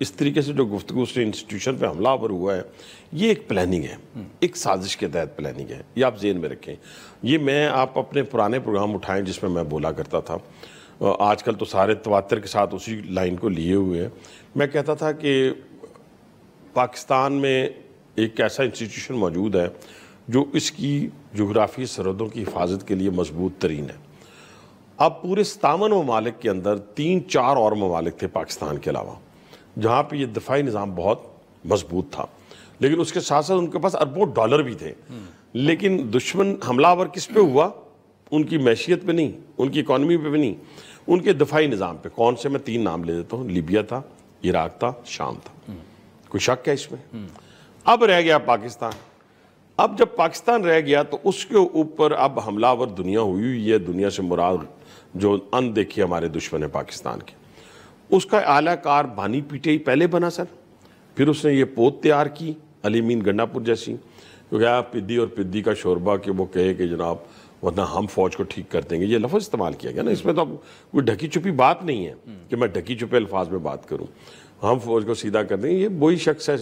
اس طریقے سے جو گفتگو سے انسٹیٹیوشن پہ حملہ آور ہوا ہے، یہ ایک پلاننگ ہے، ایک سازش کے تحت پلاننگ ہے، یہ آپ ذہن میں رکھیں۔ یہ میں آپ اپنے پرانے پروگرام اٹھائیں جس میں بولا کرتا تھا، آج کل تو سارے تواتر کے ساتھ اسی لائن کو لیے ہوئے ہیں۔ میں کہتا تھا کہ پاکستان میں ایک ایسا انسٹیٹیوشن موجود ہے جو اس کی جغرافی سرحدوں کی حفاظت کے لیے مضبوط ترین ہے۔ اب پورے 57 ممالک کے اندر 3-4 اور ممالک تھے پاکستان کے علاوہ جہاں پہ یہ دفاعی نظام بہت مضبوط تھا، لیکن اس کے ساتھ ساتھ ان کے پاس اربوں ڈالر بھی تھے، لیکن دشمن حملہ آور کس پہ ہوا؟ ان کی معیشت پہ نہیں، ان کی اکانومی پہ بھی نہیں، ان کے دفاعی نظام پہ۔ کون سے؟ میں 3 نام لے دیتا ہوں، لیبیا تھا، عراق تھا، شام تھا۔ کوئی شک ہے اس میں؟ اب رہ گیا پاکستان۔ اب جب پاکستان رہ گیا تو اس کے اوپر اب حملہ آور دنیا ہوئی ہے۔ دنیا سے مراد جو دیکھیے ہمارے دشمن ہے پاکستان کے، اس کا اعلیٰ کار بانی پی ٹی آئی پہلے بنا سر، پھر اس نے یہ پود تیار کی علی امین گنڈا پور جیسی، پدی اور پدی کا شوربہ کہ وہ کہے کہ جناب ورنہ ہم فوج کو ٹھیک کر دیں گے، یہ لفظ استعمال کیا گیا نا۔ اس میں تو اب کوئی ڈھکی چھپی بات نہیں ہے کہ میں ڈھکی چھپے الفاظ میں بات کروں، ہم فوج کو سیدھا کر دیں گے۔ یہ وہی شخص ہے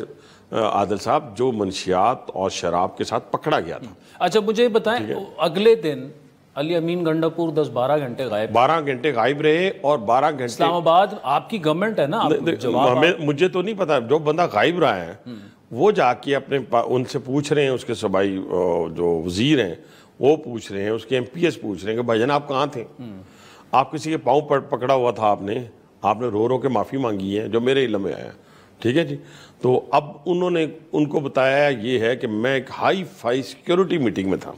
عادل صاحب جو منشیات اور شراب کے ساتھ پکڑا گیا تھا۔ اچھا مجھے بتائیں، اگلے دن علی امین گنڈا پور 10-12 گھنٹے غائب، 12 گھنٹے غائب رہے، اور 12 گھنٹے اسلام آباد آپ کی گورنمنٹ ہے نا، مجھے تو نہیں پتا، جو بندہ غائب رہا ہے وہ جا کے اپنے ان سے پوچھ رہے ہیں، اس کے صوبائی جو وزیر ہیں وہ پوچھ رہے ہیں، اس کے MP S پوچھ رہے ہیں کہ بھائی جان آپ کہاں تھے؟ آپ کسی کے پاؤں پکڑا ہوا تھا، آپ نے رو رو کے معافی مانگی ہے جو میرے علم میں آیا، ٹھیک ہے جی۔ تو اب انہوں نے ان کو بتایا یہ ہے کہ میں ایک ہائی فائی سیکیورٹی میٹنگ میں تھا۔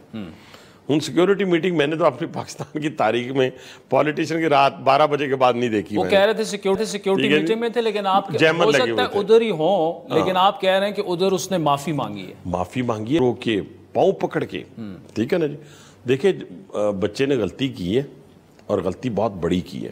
ان سیکیورٹی میٹنگ میں نے تو اپنی پاکستان کی تاریخ میں پولیٹیشین کی رات 12 بجے کے بعد نہیں دیکھی۔ وہ کہہ رہے تھے سیکیورٹی میٹنگ میں تھے، لیکن آپ ہو سکتا ہے ادھر ہی ہوں، لیکن آپ کہہ رہے ہیں کہ ادھر اس نے معافی مانگی ہے۔ معافی مانگی ہے رو کے پاؤں پکڑ کے، ٹھیک ہے نا جی۔ دیکھیں بچے نے غلطی کی ہے اور غلطی بہت بڑی کی ہے۔